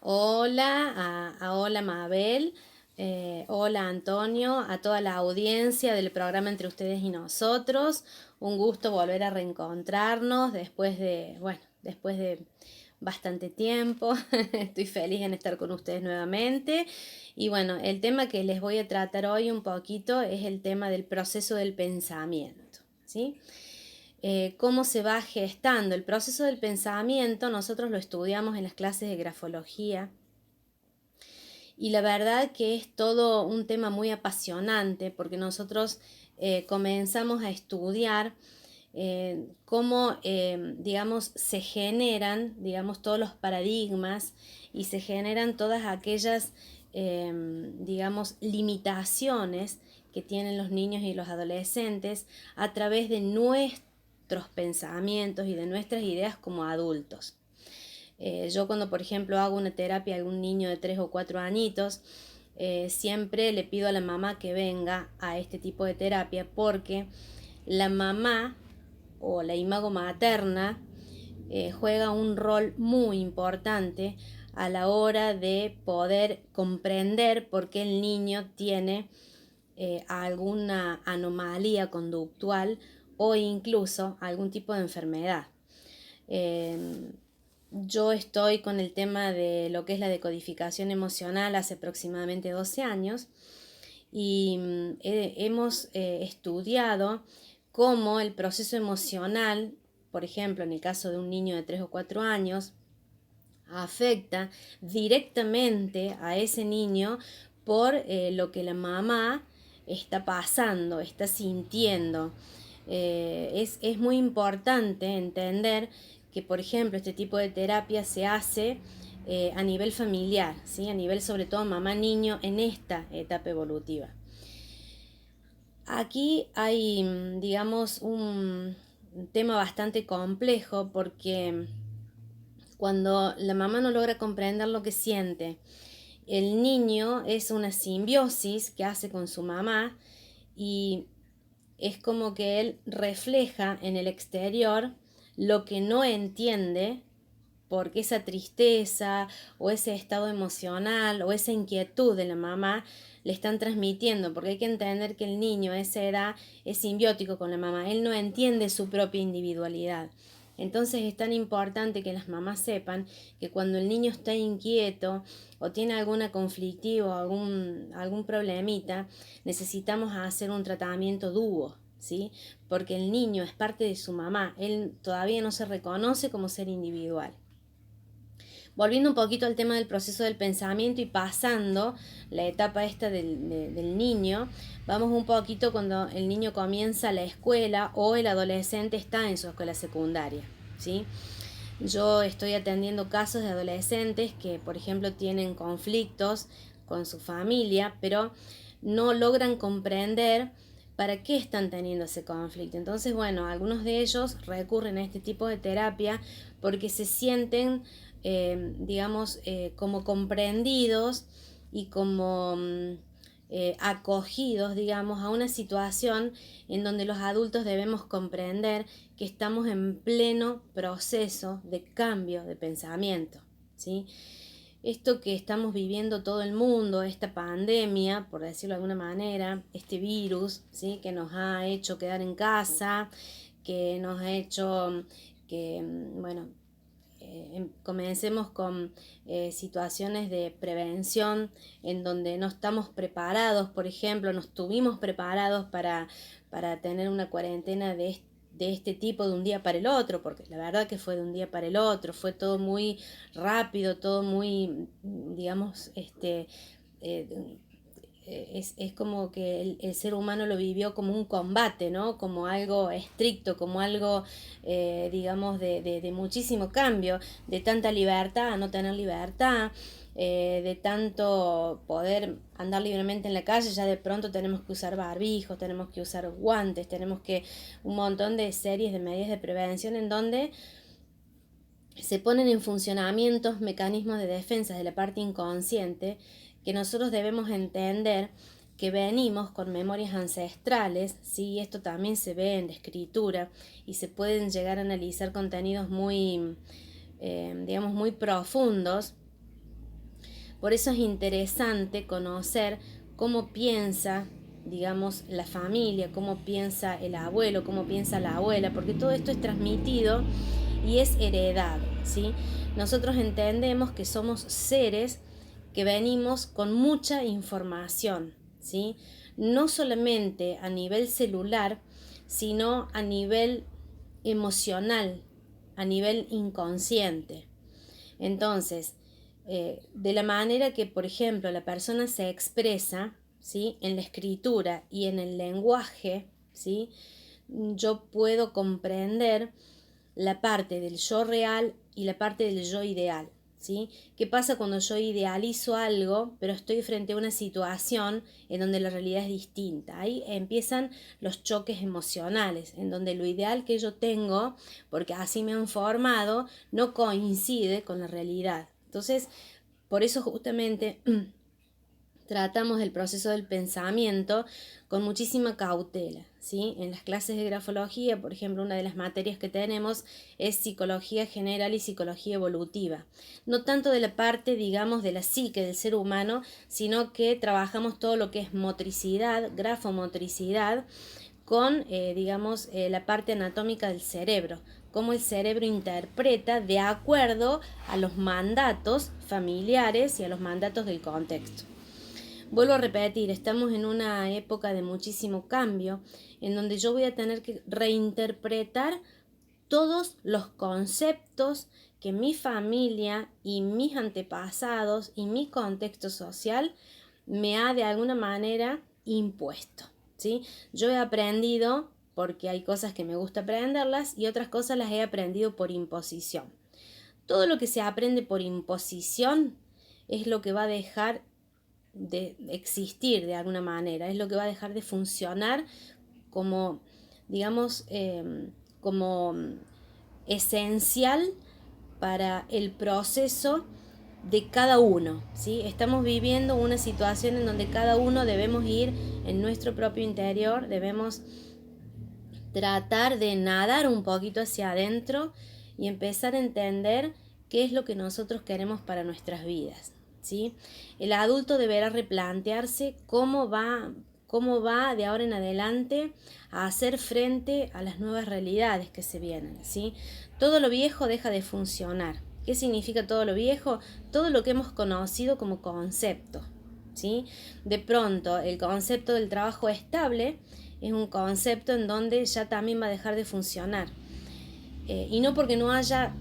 Hola, hola Mabel, hola Antonio, a toda la audiencia del programa Entre Ustedes y Nosotros. Un gusto volver a reencontrarnos después de bastante tiempo. Estoy feliz en estar con ustedes nuevamente. Y bueno, el tema que les voy a tratar hoy un poquito es el tema del proceso del pensamiento, ¿sí? Cómo se va gestando el proceso del pensamiento. Nosotros lo estudiamos en las clases de grafología y la verdad que es todo un tema muy apasionante porque nosotros comenzamos a estudiar cómo, digamos, se generan, digamos, todos los paradigmas y se generan todas aquellas, digamos, limitaciones que tienen los niños y los adolescentes a través de nuestros pensamientos y de nuestras ideas como adultos. Yo cuando, por ejemplo, hago una terapia a algún niño de 3 o 4 añitos, siempre le pido a la mamá que venga a este tipo de terapia porque la mamá o la imago materna juega un rol muy importante a la hora de poder comprender por qué el niño tiene alguna anomalía conductual o incluso algún tipo de enfermedad. Eh, yo estoy con el tema de lo que es la decodificación emocional hace aproximadamente 12 años y hemos estudiado cómo el proceso emocional, por ejemplo, en el caso de un niño de 3 o 4 años, afecta directamente a ese niño por lo que la mamá está pasando, está sintiendo. Es muy importante entender que, por ejemplo, este tipo de terapia se hace a nivel familiar, ¿sí? A nivel sobre todo mamá-niño en esta etapa evolutiva. Aquí hay, digamos, un tema bastante complejo porque cuando la mamá no logra comprender lo que siente, el niño es una simbiosis que hace con su mamá y es como que él refleja en el exterior lo que no entiende porque esa tristeza o ese estado emocional o esa inquietud de la mamá le están transmitiendo, porque hay que entender que el niño a esa edad es simbiótico con la mamá, él no entiende su propia individualidad. Entonces es tan importante que las mamás sepan que cuando el niño está inquieto o tiene alguna conflictiva o algún problemita, necesitamos hacer un tratamiento dúo, ¿sí? Porque el niño es parte de su mamá, él todavía no se reconoce como ser individual. Volviendo un poquito al tema del proceso del pensamiento y pasando la etapa esta del niño, vamos un poquito cuando el niño comienza la escuela o el adolescente está en su escuela secundaria, ¿sí? Yo estoy atendiendo casos de adolescentes que, por ejemplo, tienen conflictos con su familia, pero no logran comprender para qué están teniendo ese conflicto. Entonces, bueno, algunos de ellos recurren a este tipo de terapia porque se sienten, digamos, como comprendidos y como acogidos, digamos, a una situación en donde los adultos debemos comprender que estamos en pleno proceso de cambio de pensamiento, ¿sí? Esto que estamos viviendo todo el mundo, esta pandemia, por decirlo de alguna manera, este virus, ¿sí? Que nos ha hecho quedar en casa, que nos ha hecho que, bueno, comencemos con situaciones de prevención en donde no estamos preparados, por ejemplo, no estuvimos preparados para tener una cuarentena de este tipo de un día para el otro, porque la verdad que fue de un día para el otro, fue todo muy rápido, todo muy, digamos, eh, es como que el ser humano lo vivió como un combate, ¿no? Como algo estricto, como algo, digamos, de muchísimo cambio, de tanta libertad a no tener libertad, de tanto poder andar libremente en la calle, ya de pronto tenemos que usar barbijos, tenemos que usar guantes, tenemos que un montón de series de medidas de prevención en donde se ponen en funcionamiento mecanismos de defensa de la parte inconsciente que nosotros debemos entender que venimos con memorias ancestrales, ¿sí? Esto también se ve en la escritura y se pueden llegar a analizar contenidos muy, digamos, muy profundos Por eso es interesante conocer cómo piensa, digamos, la familia, cómo piensa el abuelo, cómo piensa la abuela, porque todo esto es transmitido y es heredado, ¿sí? Nosotros entendemos que somos seres que venimos con mucha información, ¿sí? No solamente a nivel celular, sino a nivel emocional, a nivel inconsciente. Entonces, de la manera que, por ejemplo, la persona se expresa, ¿sí?, en la escritura y en el lenguaje, ¿sí?, yo puedo comprender la parte del yo real y la parte del yo ideal, ¿sí? ¿Qué pasa cuando yo idealizo algo, pero estoy frente a una situación en donde la realidad es distinta? Ahí empiezan los choques emocionales, en donde lo ideal que yo tengo, porque así me han formado, no coincide con la realidad. Entonces, por eso justamente tratamos del proceso del pensamiento con muchísima cautela, ¿sí? En las clases de grafología, por ejemplo, una de las materias que tenemos es psicología general y psicología evolutiva. No tanto de la parte, digamos, de la psique del ser humano, sino que trabajamos todo lo que es motricidad, grafomotricidad, con, digamos, la parte anatómica del cerebro, cómo el cerebro interpreta de acuerdo a los mandatos familiares y a los mandatos del contexto. Vuelvo a repetir, estamos en una época de muchísimo cambio, en donde yo voy a tener que reinterpretar todos los conceptos que mi familia y mis antepasados y mi contexto social me ha de alguna manera impuesto, ¿sí? Yo he aprendido porque hay cosas que me gusta aprenderlas y otras cosas las he aprendido por imposición. Todo lo que se aprende por imposición es lo que va a dejar de existir de alguna manera, es lo que va a dejar de funcionar como, digamos, como esencial para el proceso de cada uno, ¿sí? Estamos viviendo una situación en donde cada uno debemos ir en nuestro propio interior, debemos tratar de nadar un poquito hacia adentro y empezar a entender qué es lo que nosotros queremos para nuestras vidas, ¿sí? El adulto deberá replantearse cómo va de ahora en adelante a hacer frente a las nuevas realidades que se vienen, ¿sí? Todo lo viejo deja de funcionar. ¿Qué significa todo lo viejo? Todo lo que hemos conocido como concepto, ¿sí? De pronto, el concepto del trabajo estable es un concepto en donde ya también va a dejar de funcionar. Y no porque no haya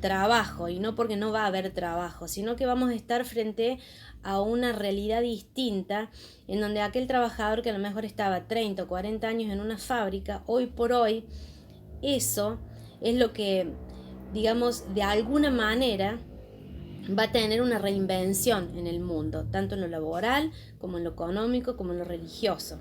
trabajo y no porque no va a haber trabajo, sino que vamos a estar frente a una realidad distinta en donde aquel trabajador que a lo mejor estaba 30 o 40 años en una fábrica, hoy por hoy, eso es lo que, digamos, de alguna manera va a tener una reinvención en el mundo, tanto en lo laboral como en lo económico como en lo religioso.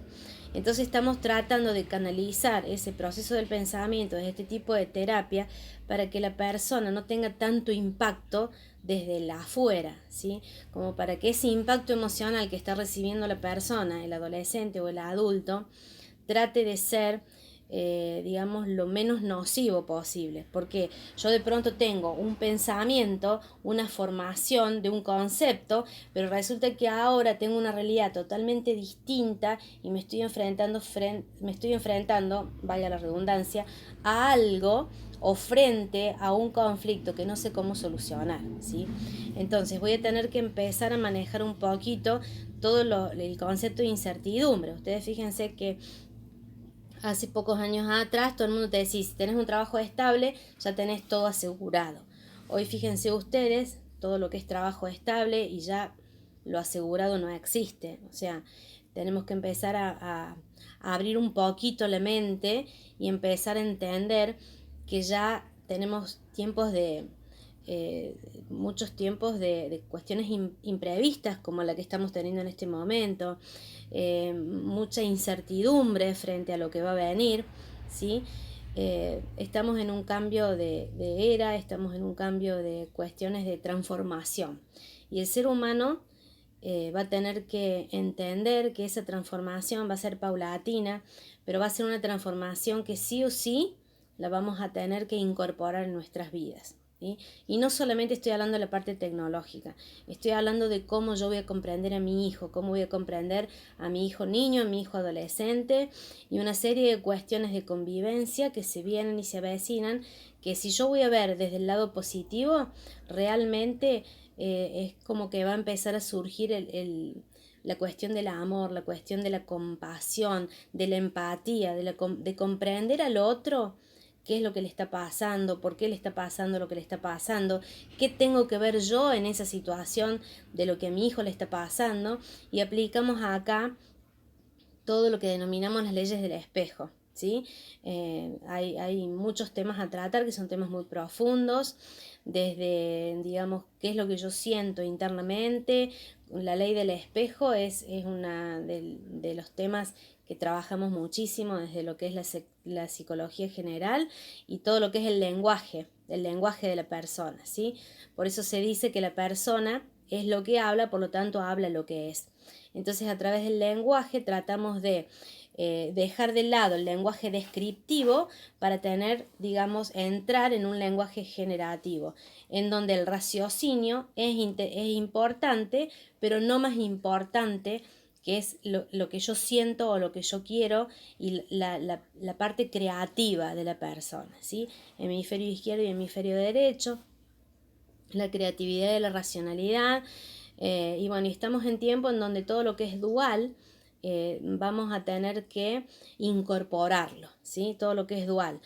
Entonces estamos tratando de canalizar ese proceso del pensamiento, de este tipo de terapia, para que la persona no tenga tanto impacto desde la afuera, ¿sí? Como para que ese impacto emocional que está recibiendo la persona, el adolescente o el adulto, trate de ser digamos, lo menos nocivo posible, porque yo de pronto tengo un pensamiento, una formación de un concepto, pero resulta que ahora tengo una realidad totalmente distinta y me estoy enfrentando, vaya la redundancia, a algo o frente a un conflicto que no sé cómo solucionar, ¿sí? Entonces voy a tener que empezar a manejar un poquito todo el concepto de incertidumbre. Ustedes fíjense que hace pocos años atrás todo el mundo te decía, si tenés un trabajo estable, ya tenés todo asegurado. Hoy fíjense ustedes, todo lo que es trabajo estable y ya lo asegurado no existe. O sea, tenemos que empezar a abrir un poquito la mente y empezar a entender que ya tenemos tiempos de, muchos tiempos de cuestiones imprevistas como la que estamos teniendo en este momento, mucha incertidumbre frente a lo que va a venir, ¿sí? Estamos en un cambio de era, estamos en un cambio de cuestiones de transformación y el ser humano va a tener que entender que esa transformación va a ser paulatina, pero va a ser una transformación que sí o sí la vamos a tener que incorporar en nuestras vidas, ¿sí? Y no solamente estoy hablando de la parte tecnológica, estoy hablando de cómo yo voy a comprender a mi hijo, cómo voy a comprender a mi hijo niño, a mi hijo adolescente y una serie de cuestiones de convivencia que se vienen y se avecinan, que si yo voy a ver desde el lado positivo, realmente es como que va a empezar a surgir la cuestión del amor, la cuestión de la compasión, de la empatía, de comprender al otro qué es lo que le está pasando, por qué le está pasando lo que le está pasando, qué tengo que ver yo en esa situación de lo que a mi hijo le está pasando, y aplicamos acá todo lo que denominamos las leyes del espejo. ¿Sí? Hay muchos temas a tratar que son temas muy profundos, desde, digamos, qué es lo que yo siento internamente. La ley del espejo es una de los temas que trabajamos muchísimo desde lo que es la psicología general y todo lo que es el lenguaje de la persona, ¿sí? Por eso se dice que la persona es lo que habla, por lo tanto habla lo que es. Entonces, a través del lenguaje tratamos de dejar de lado el lenguaje descriptivo para tener, digamos, entrar en un lenguaje generativo, en donde el raciocinio es importante, pero no más importante que es lo que yo siento o lo que yo quiero y la parte creativa de la persona, ¿sí? Hemisferio izquierdo y hemisferio derecho, la creatividad y la racionalidad. Y bueno, estamos en tiempo en donde todo lo que es dual vamos a tener que incorporarlo, ¿sí? Todo lo que es dual,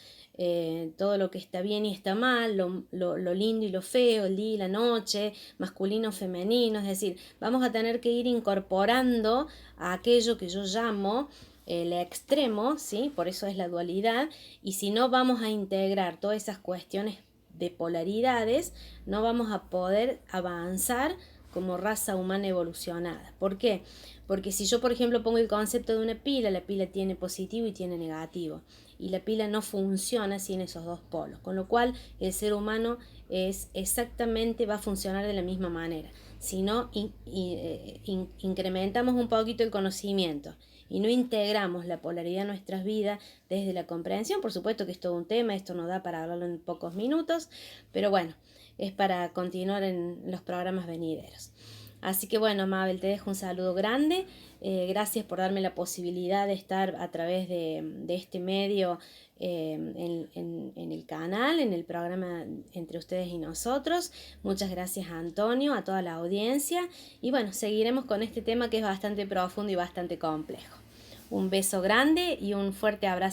todo lo que está bien y está mal, lo lindo y lo feo, el día y la noche, masculino, femenino, es decir, vamos a tener que ir incorporando a aquello que yo llamo el extremo, ¿sí? Por eso es la dualidad, y si no vamos a integrar todas esas cuestiones de polaridades, no vamos a poder avanzar como raza humana evolucionada. ¿Por qué? Porque si yo, por ejemplo, pongo el concepto de una pila, la pila tiene positivo y tiene negativo, y la pila no funciona sin esos dos polos, con lo cual el ser humano va a funcionar de la misma manera. Si no incrementamos un poquito el conocimiento y no integramos la polaridad en nuestras vidas desde la comprensión, por supuesto que es todo un tema, esto no da para hablarlo en pocos minutos, pero bueno, es para continuar en los programas venideros. Así que bueno, Mabel, te dejo un saludo grande. Gracias por darme la posibilidad de estar a través de este medio en el canal, en el programa Entre Ustedes y Nosotros. Muchas gracias a Antonio, a toda la audiencia. Y bueno, seguiremos con este tema que es bastante profundo y bastante complejo. Un beso grande y un fuerte abrazo.